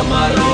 मारो।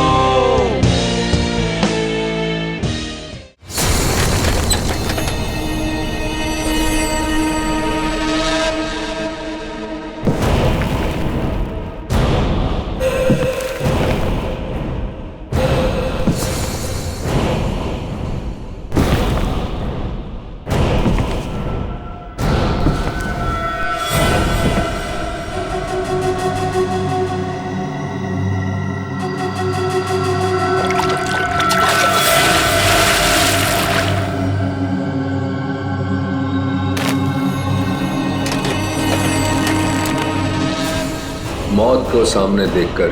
मौत को सामने देखकर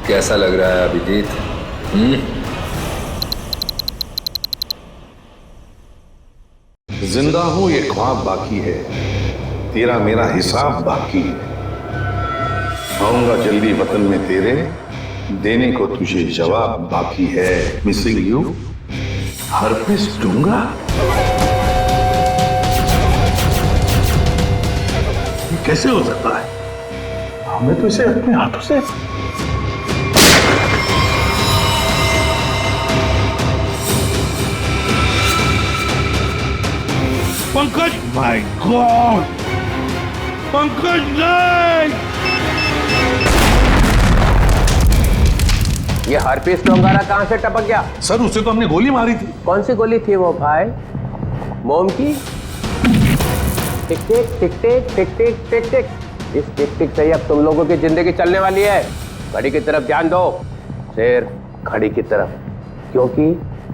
कैसा लग रहा है अभिजीत? जिंदा हूं ये ख्वाब बाकी है, तेरा मेरा हिसाब बाकी है। आऊंगा जल्दी वतन में तेरे, देने को तुझे जवाब बाकी है। मिसिंग यू हरपिस दूंगा। ये कैसे हो सकता है? हमें तो इसे अपने हाथों से पंकज, माय गॉड, पंकज नहीं! ये हरपीस डोंगारा कहां से टपक गया? सर, उसे तो हमने गोली मारी थी। कौन सी गोली थी वो भाई? मोम की? टिक टिक टिक टिक टिक टिक टिक टिक। इस टिक टिक से ही अब तुम लोगों की जिंदगी चलने वाली है। घड़ी की तरफ ध्यान दो, सिर्फ घड़ी की तरफ, क्योंकि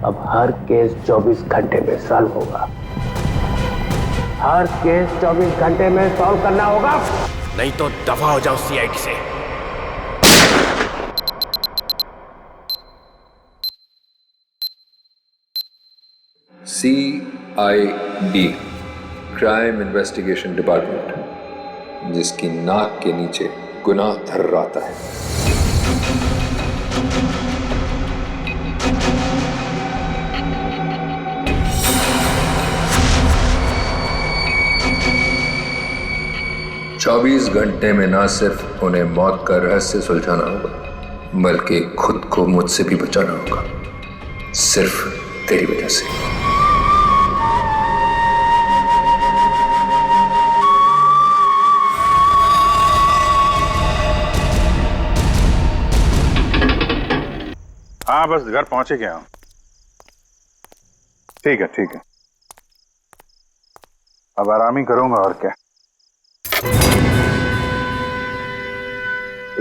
अब हर केस 24 घंटे में सॉल्व होगा। हर केस 24 घंटे में सॉल्व करना होगा, नहीं तो दफा हो जाओ सीआईडी से। CID, क्राइम इन्वेस्टिगेशन डिपार्टमेंट, जिसकी नाक के नीचे गुनाह थर्राता है। चौबीस घंटे में ना सिर्फ उन्हें मौत का रहस्य सुलझाना होगा, बल्कि खुद को मुझसे भी बचाना होगा, सिर्फ तेरी वजह से। हाँ, बस घर पहुंचे गया हूं। ठीक है, ठीक है, अब आराम ही करूंगा और क्या।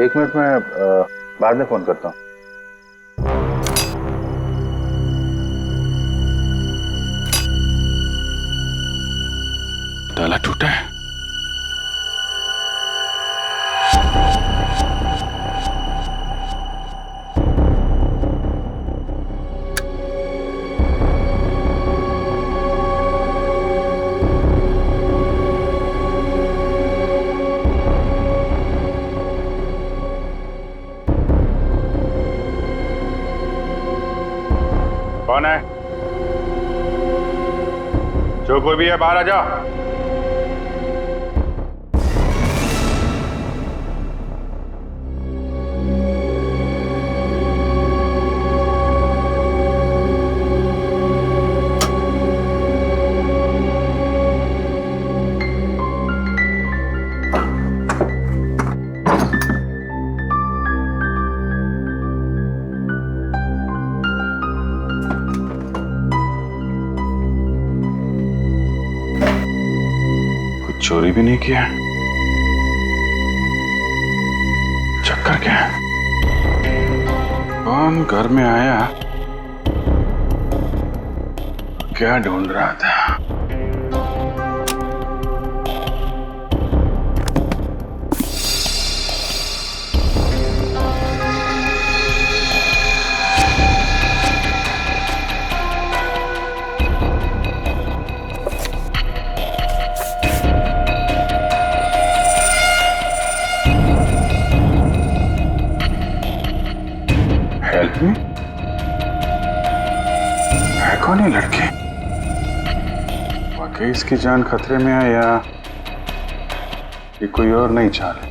एक मिनट में बाद में फोन करता हूं। ताला टूटा है। कौन है? जो कोई भी है बाहर आ जाओ। चोरी भी नहीं किया, चक्कर क्या है? कौन घर में आया, क्या ढूंढ रहा था? Help me? है कौन ये लड़के? वाकई इसकी जान खतरे में है या ये कोई और नई चाल है?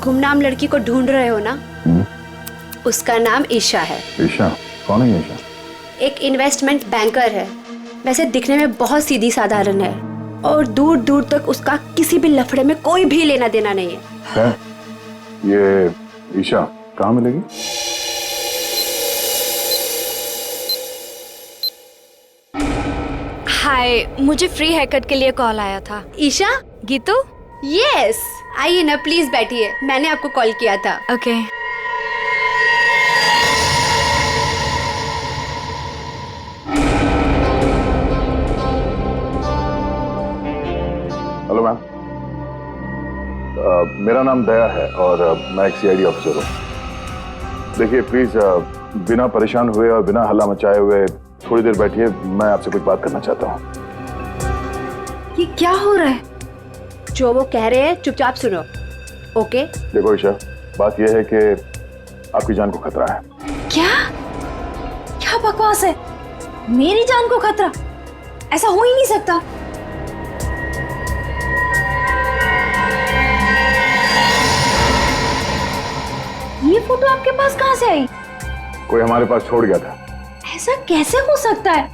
गुमनाम लड़की को ढूंढ रहे हो ना? उसका नाम ईशा है। ईशा? कौन है ईशा? एक इन्वेस्टमेंट बैंकर है। वैसे दिखने में बहुत सीधी साधारण है और दूर दूर तक उसका किसी भी लफड़े में कोई भी लेना देना नहीं है। ये ईशा कहाँ मिलेगी? हाय, मुझे फ्री हेयर कट के लिए कॉल आया था। ईशा? गीतू? यस, आइए ना प्लीज बैठिए, मैंने आपको कॉल किया था। ओके। हेलो मैम, मेरा नाम दया है और मैं एक सीआईडी ऑफिसर हूँ। देखिए प्लीज बिना परेशान हुए और बिना हल्ला मचाए हुए थोड़ी देर बैठिए, मैं आपसे कुछ बात करना चाहता हूँ। ये क्या हो रहा है? जो वो कह रहे हैं चुपचाप सुनो, ओके? देखो ईशा, बात यह है कि आपकी जान को खतरा है। क्या क्या बकवास है? मेरी जान को खतरा? ऐसा हो ही नहीं सकता। ये फोटो आपके पास कहां से आई? कोई हमारे पास छोड़ गया था। ऐसा कैसे हो सकता है?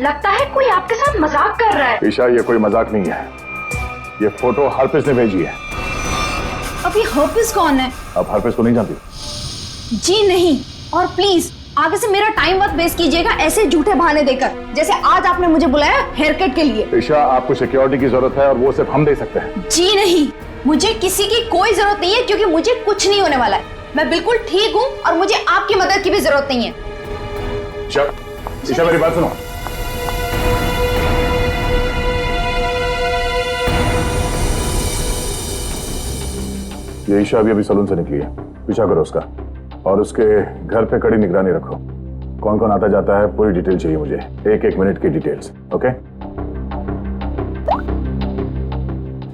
लगता है कोई आपके साथ मजाक कर रहा है। ईशा, ये कोई मजाक नहीं है, ये फोटो हरप्रीत ने भेजी है। अब ये हरप्रीत कौन है? आप हरप्रीत को नहीं जानती? जी नहीं, और प्लीज आगे से मेरा टाइम मत वेस्ट कीजिएगा ऐसे झूठे बहाने देकर, जैसे आज आपने मुझे बुलाया हेयर कट के लिए। ईशा, आपको सिक्योरिटी की जरूरत है और वो सिर्फ हम दे सकते हैं। जी नहीं, मुझे किसी की कोई जरूरत नहीं है, क्योंकि मुझे कुछ नहीं होने वाला है। मैं बिल्कुल ठीक हूँ और मुझे आपकी मदद की भी जरूरत नहीं है। चल ईशा, मेरी बात सुनो। ये ईशा अभी सलून से निकली है, पीछा करो उसका और उसके घर पे कड़ी निगरानी रखो। कौन कौन आता जाता है पूरी डिटेल चाहिए मुझे, एक एक मिनट की details. Okay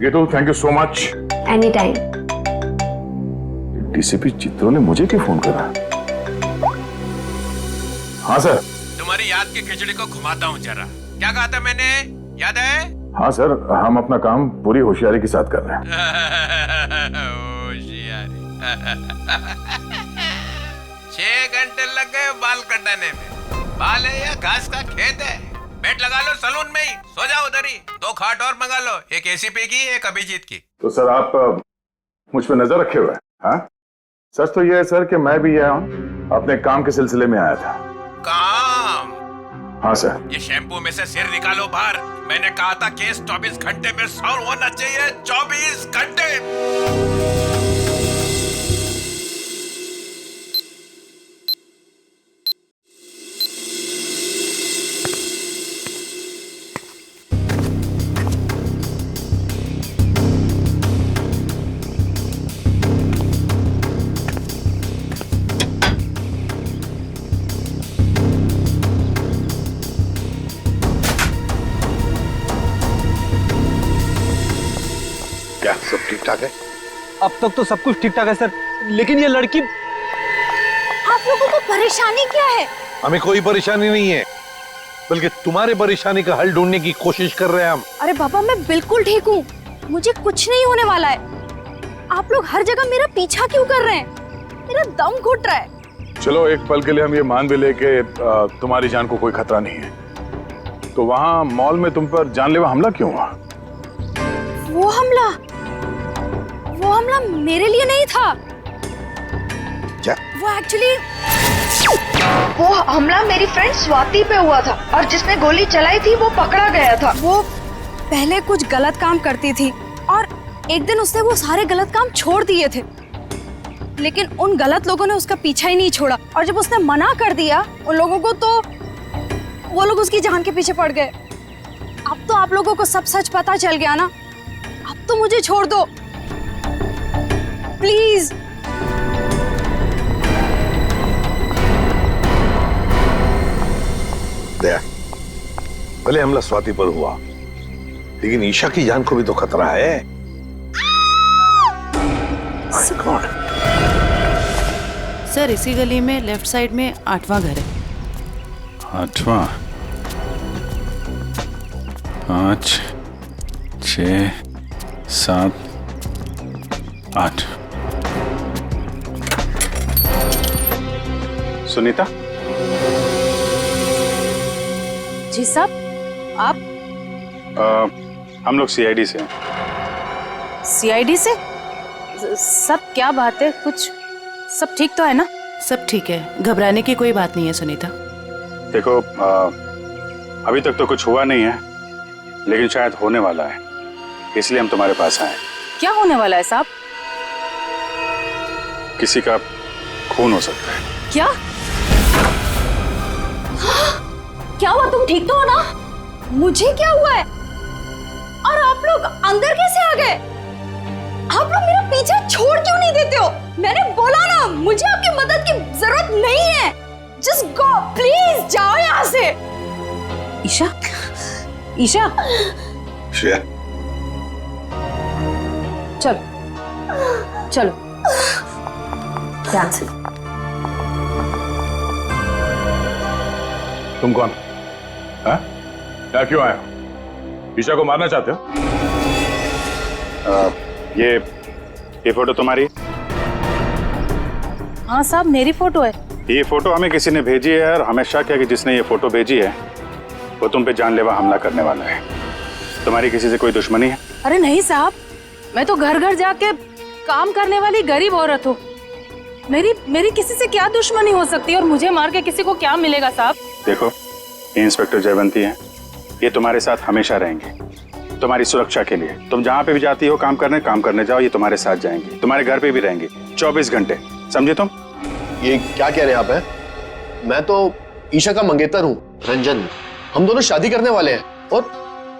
Geetu, thank you so much. Any time. DCP चित्रों ने मुझे क्यों फोन करा? हाँ सर। तुम्हारी याद की खिचड़ी को घुमाता हूँ जरा। क्या कहा था मैंने, याद है? हाँ सर, हम अपना काम पूरी होशियारी के साथ कर रहे हैं। होशियारी। 6 घंटे लग गए बाल कटाने में। बाल है या घास का खेत है? बेड लगा लो सलून में ही, सो जाओ उधर ही। 2 खाट और मंगा लो, एक एसीपी की, एक अभिजीत की। तो सर आप मुझ पे नजर रखे हुए हैं? हाँ, सच तो ये है सर कि मैं भी यहाँ अपने काम के सिलसिले में आया था। काम? हाँ सर। ये शैम्पू में से सिर निकालो बाहर। मैंने कहा था केस 24 घंटे में सॉल्व होना चाहिए। 24 घंटे। क्या सब ठीक ठाक है? अब तक तो सब कुछ ठीक ठाक है सर, लेकिन ये लड़की। आप लोगों को परेशानी क्या है? हमें कोई परेशानी नहीं है, बल्कि तुम्हारे परेशानी का हल ढूंढने की कोशिश कर रहे हैं हम। अरे बाबा, मैं बिल्कुल ठीक हूँ, मुझे कुछ नहीं होने वाला है। आप लोग हर जगह मेरा पीछा क्यों कर रहे हैं? मेरा दम घुट रहा है। चलो एक पल के लिए हम ये मान भी ले कि तुम्हारी जान को कोई खतरा नहीं है, तो वहाँ मॉल में तुम पर जानलेवा हमला क्यों हुआ? वो हमला मेरे लिए नहीं था। क्या? वो हमला मेरी फ्रेंड स्वाति पे हुआ था और जिसने गोली चलाई थी वो पकड़ा गया था। वो पहले कुछ गलत काम करती थी और एक दिन उसने वो सारे गलत काम छोड़ दिए थे, लेकिन उन गलत लोगों ने उसका पीछा ही नहीं छोड़ा और जब उसने मना कर दिया उन लोगों को, तो वो लोग उसकी जान के पीछे पड़ गए। अब तो आप लोगों को सब सच पता चल गया ना, अब तो मुझे छोड़ दो प्लीज। दया, भले हमला स्वाति पर हुआ, लेकिन ईशा की जान को भी तो खतरा है। गॉड। सर इसी गली में लेफ्ट साइड में 8वां घर है। 8वां? 5, 6, 7, 8। सुनीता, जी साहब, आप हम लोग सीआईडी से हैं। सीआईडी से? सब क्या बात है? कुछ सब ठीक तो है ना? सब ठीक है, घबराने की कोई बात नहीं है सुनीता। देखो, अभी तक तो कुछ हुआ नहीं है, लेकिन शायद होने वाला है, इसलिए हम तुम्हारे पास आए। क्या होने वाला है साहब? किसी का खून हो सकता है। क्या? क्या हुआ? तुम ठीक तो हो ना? मुझे क्या हुआ है? और आप लोग अंदर कैसे आ गए? आप लोग मेरा पीछा छोड़ क्यों नहीं देते हो? मैंने बोला ना, मुझे आपकी मदद की जरूरत नहीं है। जस्ट गो, प्लीज जाओ यहाँ से। ईशा, ईशा, श्रेया, चलो चलो ध्यान से। तुम कौन? हाँ? क्या क्यों आए हो? ईशा को मारना चाहते हो? ये फोटो तुम्हारी? हाँ साहब, मेरी फोटो है। ये फोटो हमें किसी ने भेजी है और हमें शक है कि जिसने ये फोटो भेजी है वो तुम पे जानलेवा हमला करने वाला है। तुम्हारी किसी से कोई दुश्मनी है? अरे नहीं साहब, मैं तो घर घर जाके काम करने वाली गरीब औरत हूँ। मेरी किसी से क्या दुश्मनी हो सकती है और मुझे मार के किसी को क्या मिलेगा साहब? देखो, ये इंस्पेक्टर जयवंती हैं, ये तुम्हारे साथ हमेशा रहेंगे, तुम्हारी सुरक्षा के लिए। तुम जहाँ पे भी जाती हो काम करने जाओ, ये तुम्हारे साथ जाएंगे, तुम्हारे घर पे भी रहेंगे 24 घंटे, समझे तुम? ये क्या कह रहे हैं आप? हैं? मैं तो ईशा का मंगेतर हूँ, रंजन। हम दोनों शादी करने वाले हैं और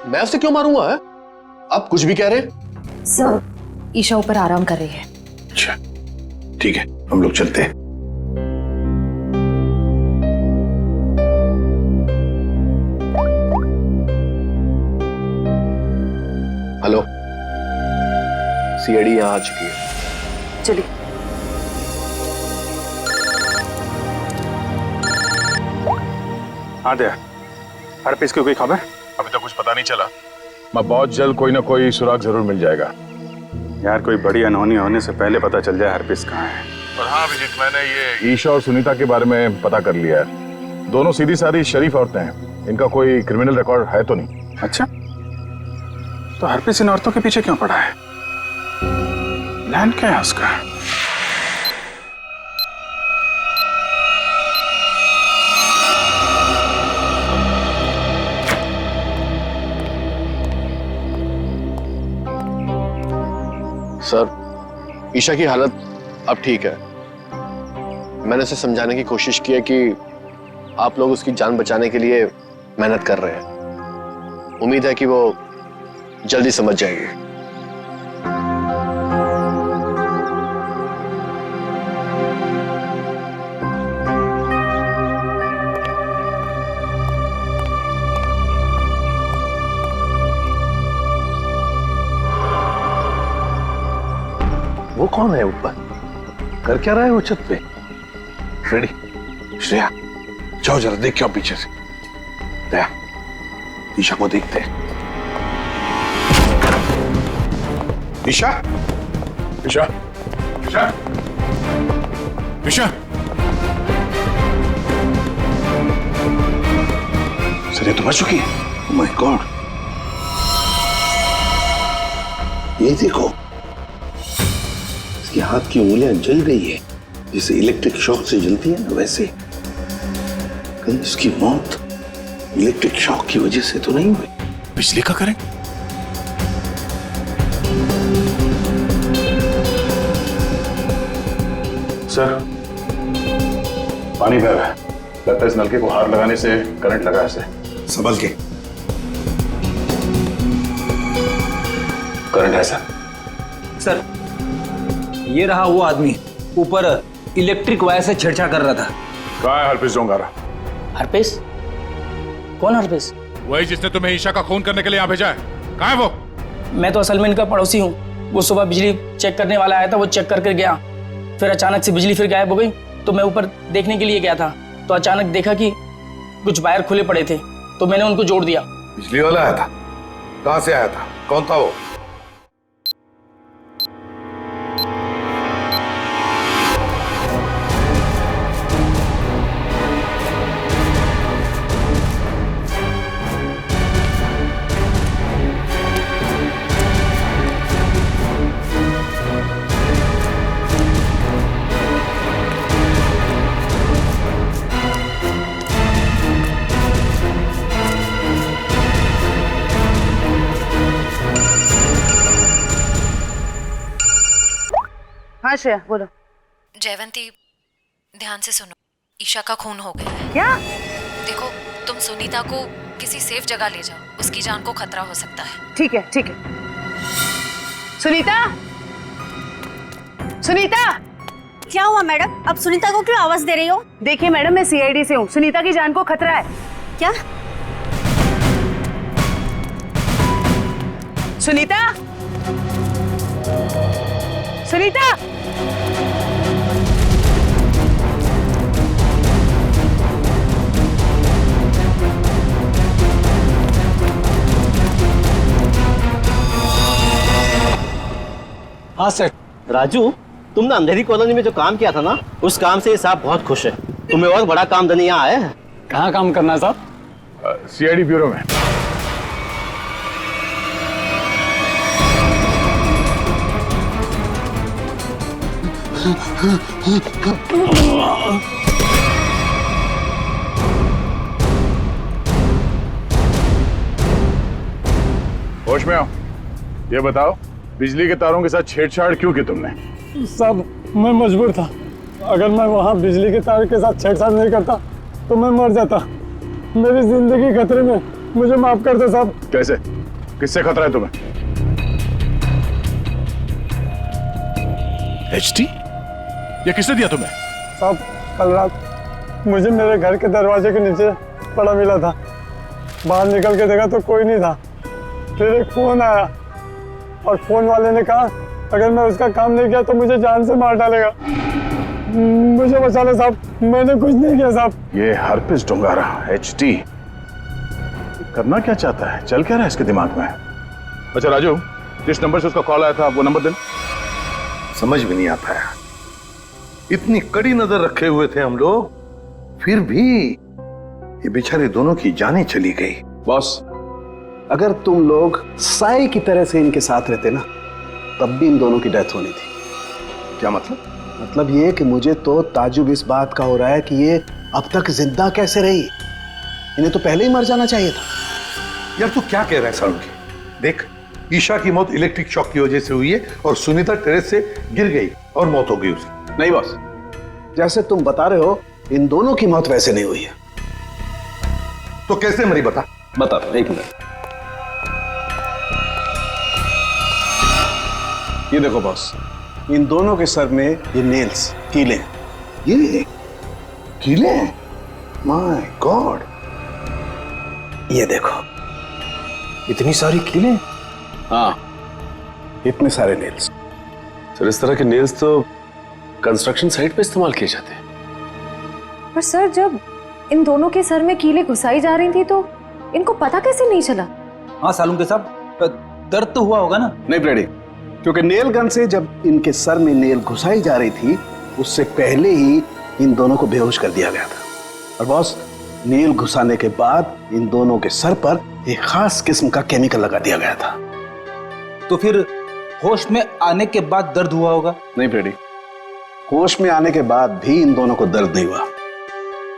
मैं उसे क्यों मारूंगा? है? आप कुछ भी कह रहे हैं? सर, ईशा ऊपर आराम कर रही है। अच्छा ठीक है, हम लोग चलते हैं। हेलो, सीआईडी यहाँ आ चुकी है। चलिए। हाँ दया, हर पीस की कोई खबर? अभी तक कुछ पता नहीं चला। मैं बहुत जल्द कोई ना कोई सुराग जरूर मिल जाएगा। यार, कोई बड़ी अनहोनी होने से पहले पता चल जाए हर पीस कहाँ है। और हाँ अभिजीत, मैंने ये ईशा और सुनीता के बारे में पता कर लिया है। दोनों सीधी सादी शरीफ औरतें हैं, इनका कोई क्रिमिनल रिकॉर्ड है तो नहीं। अच्छा, तो हरपीस इन औरतों के पीछे क्यों पड़ा है? प्लान क्या है उसका? सर, ईशा की हालत अब ठीक है। मैंने उसे समझाने की कोशिश की है कि आप लोग उसकी जान बचाने के लिए मेहनत कर रहे हैं। उम्मीद है कि वो जल्दी समझ जाएगी। वो कौन है ऊपर? कर क्या रहा है वो छत पे? फ्रेडी, श्रेया, जाओ जरा देख क्या पीछे से। दया, ईशा को देखते हैं। ईशा, ईशा, ईशा, ईशा। सर, ये तो बच चुकी है। ओह माय गॉड, ये देखो, इसके हाथ की उंगलियां जल गई है, जैसे इलेक्ट्रिक शॉक से जलती है ना, वैसे। कहीं इसकी मौत इलेक्ट्रिक शॉक की वजह से तो नहीं हुई? बिजली का करंट? सर, पानी बह रहा है, लगता है इस नलके को हाथ लगाने से करंट लगा है। संभल के। करंट है सर। सर, ये रहा वो आदमी, ऊपर इलेक्ट्रिक वायर से छेड़छाड़ कर रहा था। कहाँ है हरपीस डोंगारा? हरपीस? कौन हरपीस? वही जिसने तुम्हें ईशा का खून करने के लिए यहाँ भेजा है। कहाँ है वो? मैं तो असल में इनका पड़ोसी हूँ। वो सुबह बिजली चेक करने वाला आया था, वो चेक करके गया, फिर अचानक से बिजली फिर गायब हो गई। तो मैं ऊपर देखने के लिए गया था, तो अचानक देखा कि कुछ वायर खुले पड़े थे, तो मैंने उनको जोड़ दिया। बिजली वाला आया था? कहाँ से आया था? कौन था वो? हाँ श्रेया बोलो। जयवंती ध्यान से सुनो, ईशा का खून हो गया है। क्या? देखो तुम सुनीता को किसी सेफ जगह ले जाओ, उसकी जान को खतरा हो सकता है। ठीक है ठीक है। सुनीता, सुनीता। क्या हुआ मैडम? अब सुनीता को क्यों आवाज दे रही हो? देखिए मैडम, मैं सीआईडी से हूँ, सुनीता की जान को खतरा है। क्या? सुनीता, सुनीता। हाँ सर। राजू, तुमने अंधेरी कॉलोनी में जो काम किया था ना, उस काम से ये साहब बहुत खुश है। तुम्हें और बड़ा काम देने यहाँ आए हैं। कहाँ काम करना है साहब? सीआईडी ब्यूरो में। होश में आओ। ये बताओ, बिजली के तारों के साथ छेड़छाड़ क्यों की तुमने? साहब मैं मजबूर था, अगर मैं वहाँ बिजली के तार के साथ छेड़छाड़ नहीं करता तो मैं मर जाता। मेरी जिंदगी खतरे में, मुझे माफ कर दो साहब। कैसे? किससे खतरा है तुम्हें? एचटी? ये किसने दिया तुम्हें? साहब कल रात मुझे मेरे घर के दरवाजे के नीचे पड़ा मिला था, बाहर निकल के देखा तो कोई नहीं था। फिर एक फोन आया और फोन वाले ने कहा अगर मैं उसका काम नहीं किया तो मुझे जान से मार डालेगा। मुझे बचा लो साहब, मैंने कुछ नहीं किया साहब। ये हरपिस डोंगारा एचटी करना क्या चाहता है? चल क्या रहा है इसके दिमाग में? अच्छा राजू, जिस नंबर से उसका कॉल आया था वो नंबर देना। समझ भी नहीं आता है, इतनी कड़ी नजर रखे हुए थे हम लोग, फिर भी ये बेचारे दोनों की जानें चली गई। बॉस, अगर तुम लोग साई की तरह से इनके साथ रहते ना, तब भी इन दोनों की डेथ होनी थी। क्या मतलब? मतलब ये कि मुझे तो ताजुब इस बात का हो रहा है कि ये अब तक जिंदा कैसे रही। इन्हें तो पहले ही मर जाना चाहिए था। यार तू क्या कह रहा है सालुंकी? देख, ईशा की मौत इलेक्ट्रिक शॉक की वजह से हुई है और सुनीता टेरेस से गिर गई और मौत हो गई उसकी। नहीं बॉस, जैसे तुम बता रहे हो इन दोनों की मौत वैसे नहीं हुई है। तो कैसे मरी बता? बता, एक मिनट। ये देखो बॉस, इन दोनों के सर में ये नेल्स, कीले। ये कीले? माय गॉड, ये देखो, इतनी सारी कीले? हाँ, इतने सारे नेल्स। सर इस तरह के नेल्स तो कंस्ट्रक्शन साइट पे इस्तेमाल किए जाते हैं। पर सर जब इन दोनों के सर में कीले घुसाई जा रही थी तो इनको पता कैसे नहीं चला? हाँ सालुंके साहब, दर्द तो हुआ होगा ना? नहीं ब्रेडी, क्योंकि नेल गन से जब इनके सर में नेल घुसाई जा रही थी उससे पहले ही इन दोनों को बेहोश कर दिया गया था। और बॉस, नेल घुसाने के बाद इन दोनों के सर पर एक खास किस्म का केमिकल लगा दिया गया था। तो फिर होश में आने के बाद दर्द हुआ होगा? नहीं ब्रेडी, होश में आने के बाद भी इन दोनों को दर्द नहीं हुआ,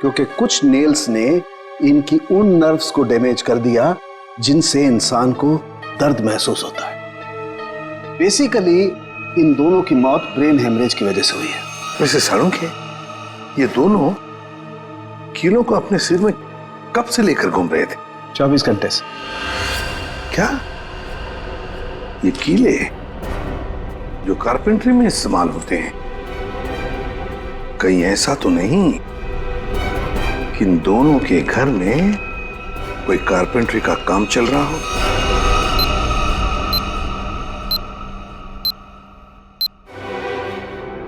क्योंकि कुछ नेल्स ने इनकी उन नर्व्स को डैमेज कर दिया जिनसे इंसान को दर्द महसूस होता है। बेसिकली इन दोनों की मौत ब्रेन हेमरेज की वजह से हुई है। वैसे सालुंके, ये दोनों कीलों को अपने सिर में कब से लेकर घूम रहे थे? 24 घंटे से। क्या ये कीले जो कारपेंट्री में इस्तेमाल होते हैं, कहीं ऐसा तो नहीं कि इन दोनों के घर में कोई कारपेंट्री का काम चल रहा हो?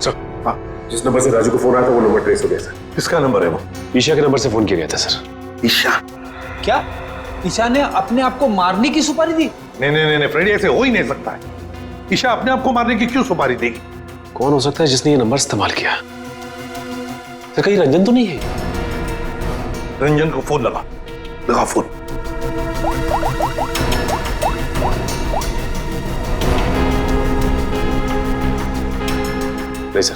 सर, हाँ, जिस नंबर से राजू को फोन आया था वो नंबर ट्रेस हो गया सर। किसका नंबर है वो? ईशा के नंबर से फोन किया गया था सर। ईशा? क्या ईशा ने अपने आप को मारने की सुपारी दी? नहीं फ्रेडी, ऐसे हो ही नहीं सकता है। ईशा अपने आप को मारने की क्यों सुपारी देगी? कौन हो सकता है जिसने ये नंबर इस्तेमाल किया? तो कहीं रंजन तो नहीं है? रंजन को फोन लगा फोन। नहीं सर,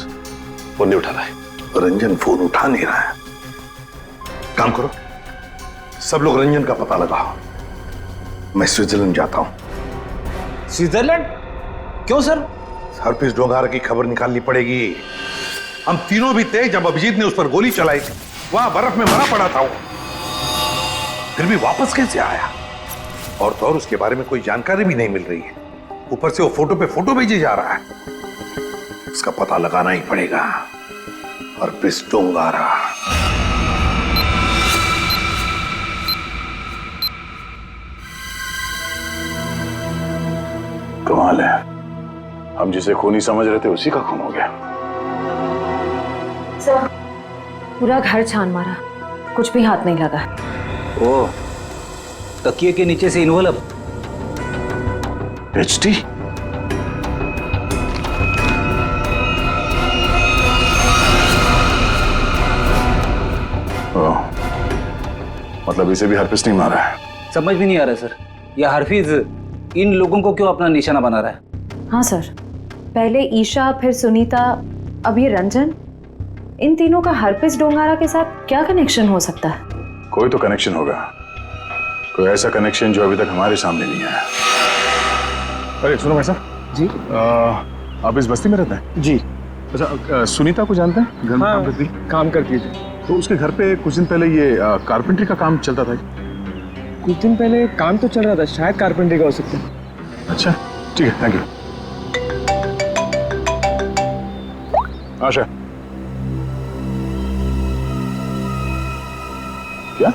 फोन नहीं उठा रहा है। रंजन फोन उठा नहीं रहा है। काम करो, सब लोग रंजन का पता लगाओ। मैं स्विट्जरलैंड जाता हूं। स्विट्जरलैंड? क्यों सर? हरप्रीत डोंगारा की खबर निकालनी पड़ेगी। हम तीनों भी थे जब अभिजीत ने उस पर गोली चलाई थी। वहां बर्फ में मरा पड़ा था वो, फिर भी वापस कैसे आया? और तो और उसके बारे में कोई जानकारी भी नहीं मिल रही है। ऊपर से वो फोटो पे फोटो भेजे जा रहा है। इसका पता लगाना ही पड़ेगा। हरप्रीत डोंगारा। कमाल है, हम जिसे खूनी समझ रहे थे उसी का खून हो गया। सर, पूरा घर छान मारा, कुछ भी हाथ नहीं लगा। ओ, तकिए के नीचे से इन्वॉल्व। एचटी? मतलब इसे भी हरप्रीत नहीं मारा है? समझ भी नहीं आ रहा सर, यह हरफीज इन लोगों को क्यों अपना निशाना बना रहा है? हाँ सर, पहले ईशा, फिर सुनीता, अब ये रंजन। इन तीनों का हरप्रीत डोंगारा के साथ क्या कनेक्शन हो सकता है? कोई तो कनेक्शन होगा, कोई ऐसा कनेक्शन जो अभी तक हमारे सामने नहीं आया। अरे सुनो भाई साहब जी, आप इस बस्ती में रहते हैं? जी। अच्छा, सुनीता को जानते हैं? घर में काम करती? काम करती थी। तो उसके घर पे कुछ दिन पहले ये कारपेंट्री का काम चलता था। कुछ दिन पहले काम तो चल रहा था, शायद कारपेंट्री का हो सकता है। अच्छा ठीक है, थैंक यू। आशा, क्या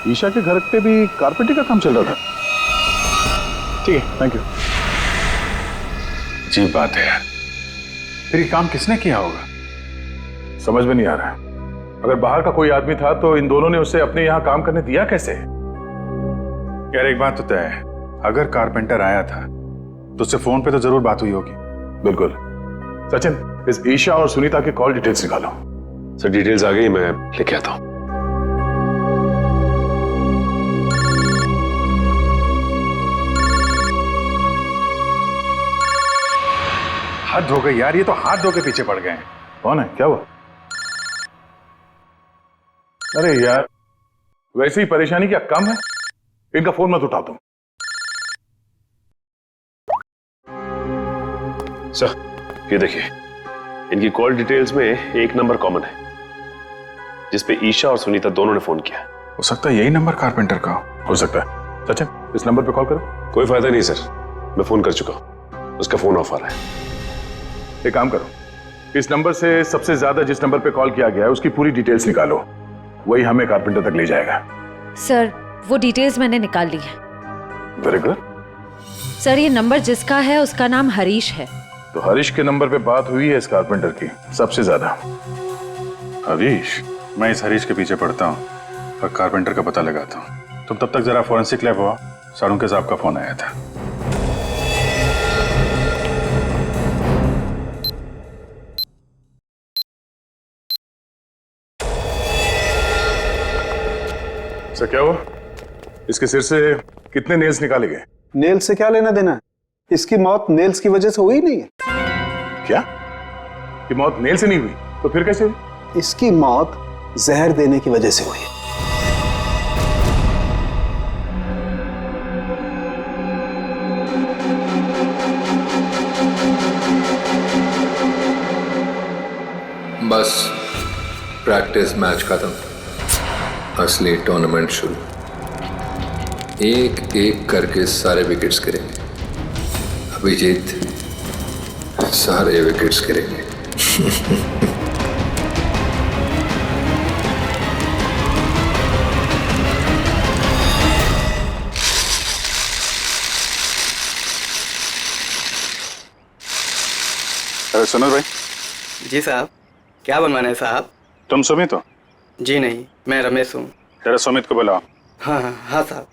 ईशा के घर पे भी कारपेंट्री का काम चल रहा था? ठीक है, थैंक यू। अजीब बात है यार, फिर ये काम किसने किया होगा, समझ में नहीं आ रहा है। अगर बाहर का कोई आदमी था तो इन दोनों ने उसे अपने यहाँ काम करने दिया कैसे? यार एक बात तो तय है, अगर कारपेंटर आया था तो उससे फोन पे तो जरूर बात हुई होगी। बिल्कुल। सचिन, इस ईशा और सुनीता के कॉल डिटेल्स निकालो। सर डिटेल्स आ गई, मैं लेके आता हूँ। हद हो गई यार, ये तो हाथ धो के पीछे पड़ गए हैं। कौन है, क्या हुआ? अरे यार, वैसे ही परेशानी क्या कम है? इनका फोन मत उठा तुम। सर ये देखिए, इनकी कॉल डिटेल्स में एक नंबर कॉमन है जिसपे ईशा और सुनीता दोनों ने फोन किया। हो सकता है यही नंबर कारपेंटर का हो सकता है। सचिन, इस नंबर पे कॉल करो। कोई फायदा नहीं सर, मैं फोन कर चुका हूं, उसका फोन ऑफ आ रहा है। एक काम करो, इस नंबर से सबसे ज्यादा जिस नंबर पे कॉल किया गया है उसकी पूरी डिटेल्स निकालो, वही हमें कारपेंटर तक ले जाएगा। सर वो डिटेल्स मैंने निकाल ली है। Very good. सर ये नंबर जिसका है उसका नाम हरीश है। तो हरीश के नंबर पे बात हुई है इस कारपेंटर की सबसे ज्यादा। हरीश? मैं इस हरीश के पीछे पड़ता हूँ और कारपेंटर का पता लगाता हूँ। तुम तब तक जरा फॉरेंसिक लैब हुआ, सारुंके साहब का फोन आया था। सर क्या हुआ? इसके सिर से कितने नेल्स निकाले गए? नेल्स से क्या लेना देना है? इसकी मौत नेल्स की वजह से हुई नहीं है। क्या? कि मौत नेल से नहीं हुई तो फिर कैसे हुई? इसकी मौत जहर देने की वजह से हुई। बस प्रैक्टिस मैच खत्म, असली टूर्नामेंट शुरू। एक एक करके सारे विकेट्स गिरेंगे। अभिजीत सारे विकेट्स गिरेंगे। अरे सुनो भाई। जी साहब, क्या बनवाना है साहब? तुम सुमित हो? जी नहीं, मैं रमेश हूँ। जरा सुमित को बुलाओ। हाँ हाँ हाँ साहब।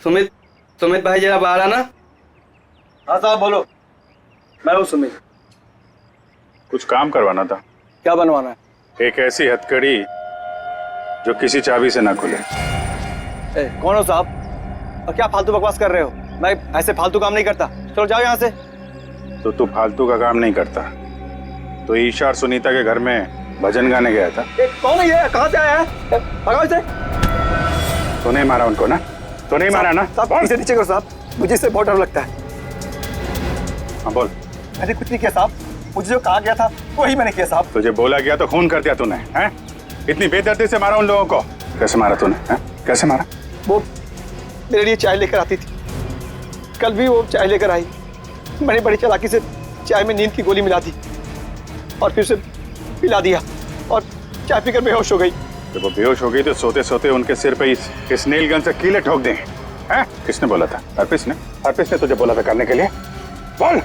सुमित भाई जरा बाहर आना। हाँ साहब बोलो। मैं हूँ सुमित। कुछ काम करवाना था। क्या बनवाना है? एक ऐसी हथकड़ी जो किसी चाबी से ना खुले। कौन हो साहब और क्या फालतू बकवास कर रहे हो? मैं ऐसे फालतू काम नहीं करता। चलो जाओ यहाँ से। तो तू फालतू का काम नहीं करता तो ईशा और सुनीता के घर में भजन गाने गया था। कौन है ये? कहाँ से आया है? भगाओ इसे। तो नहीं मारा उनको ना? तो नहीं मारा ना? साहब इसे नीचे करो साहब, मुझे इससे बहुत डर लगता है। हाँ बोल। मैंने कुछ नहीं किया साहब, मुझे जो कहा गया था वही मैंने किया साहब। तुझे बोला गया तो खून कर दिया तूने, हैं? इतनी बेदर्दी से मारा उन लोगों को? कैसे मारा तूने, हैं? कैसे मारा? वो मेरे लिए चाय लेकर आती थी, कल भी वो चाय लेकर आई। मैंने बड़ी चालाकी से चाय में नींद की गोली मिला दी और फिर से पिला दिया और चाय पीकर बेहोश हो गई। जब वो बेहोश हो गई तो सोते सोते उनके सिर पे इस नेल गन से कीले ठोक दें, हैं? किसने बोला था? हरप्रीत ने? हरप्रीत ने तुझे बोला था करने के लिए? बोल।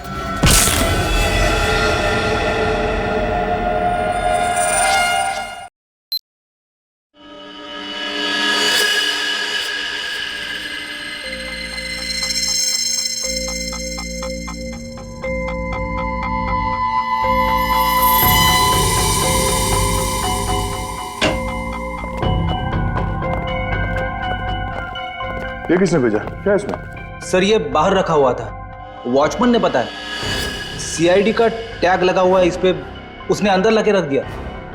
ये किसने भेजा? क्या है इसमें? सर ये बाहर रखा हुआ था, वॉचमैन ने बताया। सीआईडी का टैग लगा हुआ है इस पे, उसने अंदर लाके रख दिया।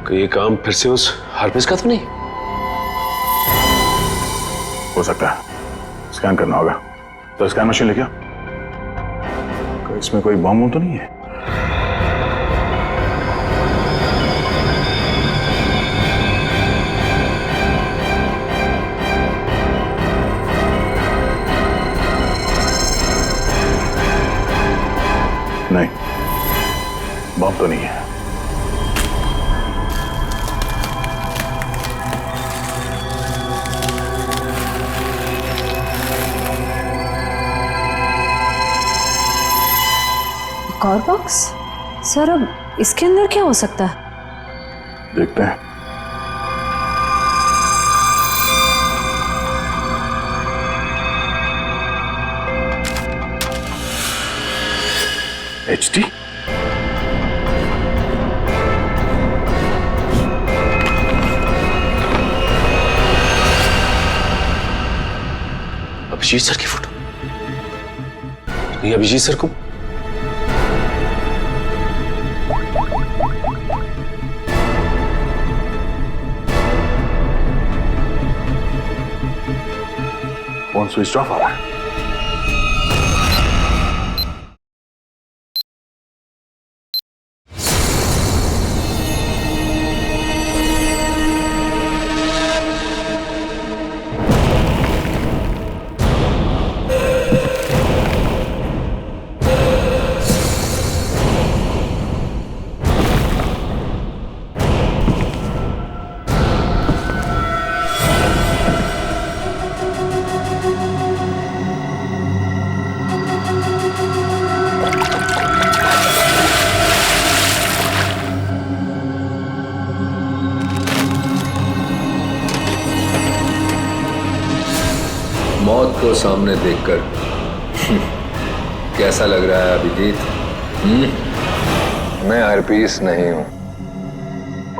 कि ये काम फिर से उस हरप्रीत का तो नहीं? हो सकता है, स्कैन करना होगा। तो स्कैन मशीन लेके आओ। इसमें कोई बॉम्ब तो नहीं है? नहीं, बम तो नहीं है। एक और बॉक्स? सर अब इसके अंदर क्या हो सकता है? देखते हैं। HD? अभिजीत सर की फोटो? ये अभिजीत सर को फोन स्विच ऑफ आ रहा है। मौत को सामने देखकर कैसा लग रहा है अभिजीत? मैं हरपीस नहीं हूं।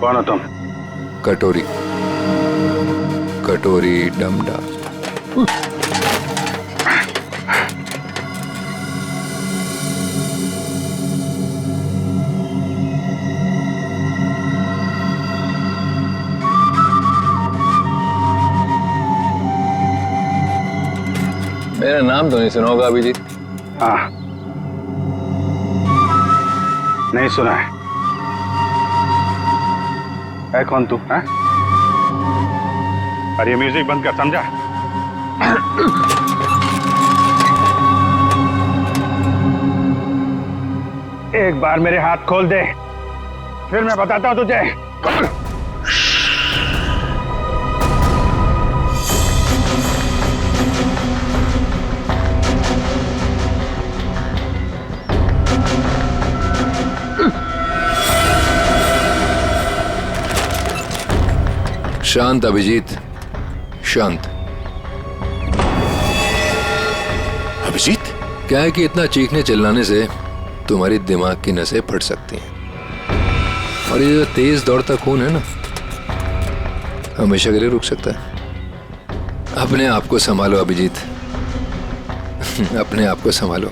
कौन हो तुम? कटोरी, कटोरी डमडा। मेरा नाम तो नहीं सुना होगा अभिजीत? हाँ, नहीं सुना है। कौन तू? है? अरे म्यूजिक बंद कर, समझा? एक बार मेरे हाथ खोल दे, फिर मैं बताता हूं तुझे। शांत अभिजीत, शांत। अभिजीत? क्या है कि इतना चीखने चिल्लाने से तुम्हारी दिमाग की नसें फट सकती हैं, और ये जो तेज दौड़ता खून है ना, हमेशा के लिए रुक सकता है। अपने आप को संभालो अभिजीत, अपने आप को संभालो।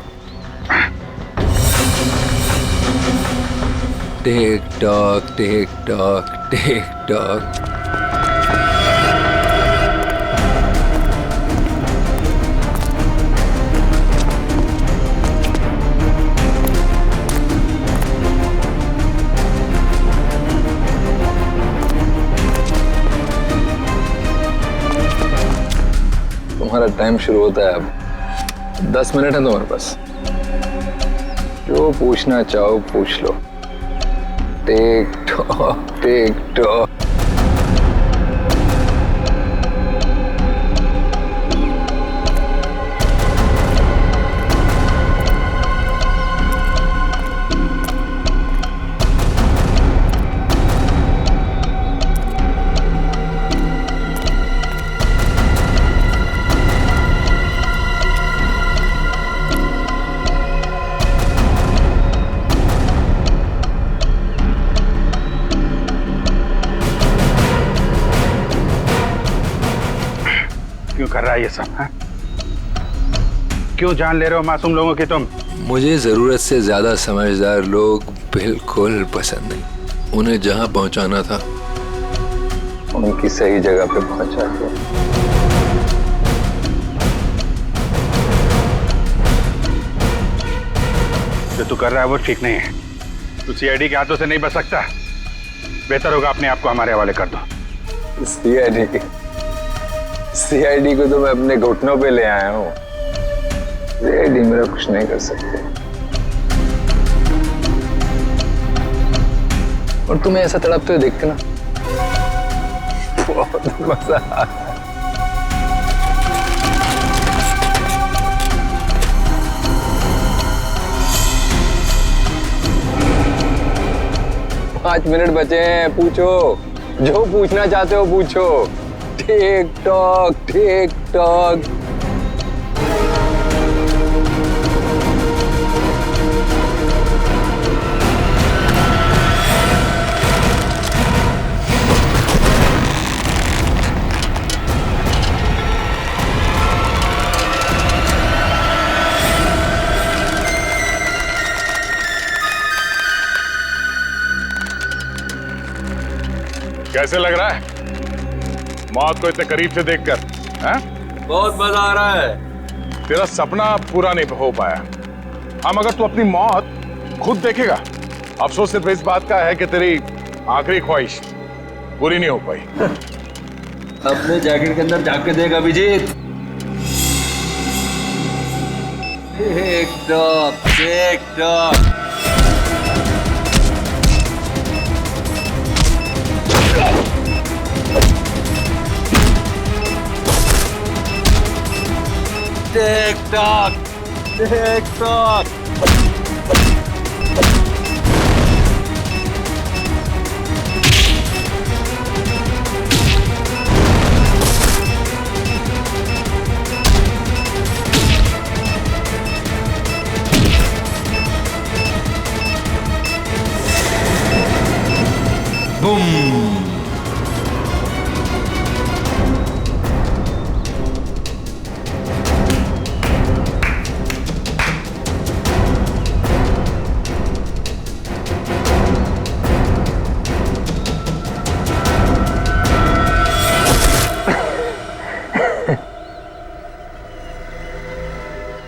टिक tock, tick tock, tick talk. Time शुरू होता है अब। 10 मिनट है तुम्हारे पास, जो पूछना चाहो पूछ लो। Take talk. क्यों कर रहा है ये सब? है? क्यों जान ले रहे हो मासूम लोगों की तुम? मुझे जरूरत से ज्यादा समझदार लोग बिल्कुल पसंद नहीं। उन्हें जहां पहुंचाना था उनकी सही जगह पे पहुंचा दिया। जो तू कर रहा है वो ठीक नहीं है। तू सीआईडी के हाथों से नहीं बच सकता। बेहतर होगा अपने आप को हमारे हवाले कर दो। सीआईडी को तो मैं अपने घुटनों पे ले आया हूँ। सीआईडी मेरा कुछ नहीं कर सकते। और तुम्हें ऐसा तड़पते हुए देख के ना बहुत मजा आ रहा है। पाँच मिनट बचे हैं, पूछो जो पूछना चाहते हो पूछो। Tick tock. कैसे लग रहा है मौत को इतने करीब से देखकर? बहुत मजा आ रहा है। तेरा सपना पूरा नहीं हो पाया। हम अगर तू अपनी मौत खुद देखेगा, अफसोस सिर्फ इस बात का है कि तेरी आखिरी ख्वाहिश पूरी नहीं हो पाई। अपने जैकेट के अंदर झांक के देख Abhijeet. Tick tock. Tick tock.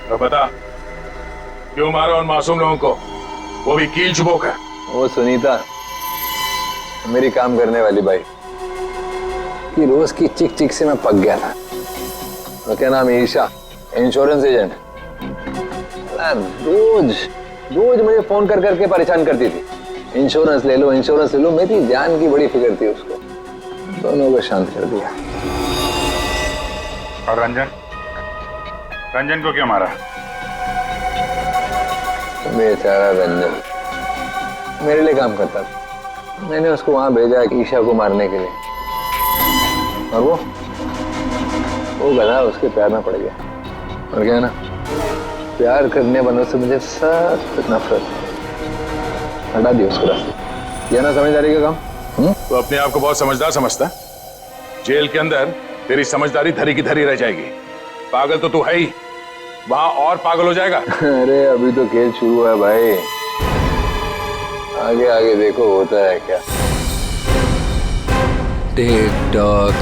तो बता क्यों मारा उन मासूम लोगों को, वो भी कील चुबो कर? वो सुनीता मेरी काम करने वाली बाई कि रोज की चिक चिक से मैं पक गया था। तो क्या नाम है? Isha, insurance agent. रोज मुझे फोन कर करके परेशान करती थी। इंश्योरेंस ले लो। मेरी जान की बड़ी फिक्र थी उसको। दोनों को शांत कर दिया। और रंजन को क्यों मारा? बेचारा रंजन मेरे लिए काम करता था। मैंने उसको वहां भेजा ईशा को मारने के लिए, और वो गधा उसके प्यार में पड़ गया। और क्या है ना, प्यार करने वालों से मुझे सख्त नफरत। हटा दिया उसको रास्ते। यह ना समझदारी का काम। तो अपने आप को बहुत समझदार समझता है। जेल के अंदर तेरी समझदारी धरी की धरी रह जाएगी। पागल तो तू है ही, वहां और पागल हो जाएगा। अरे अभी तो खेल शुरू हुआ है भाई, आगे आगे देखो होता है क्या। Tick tock.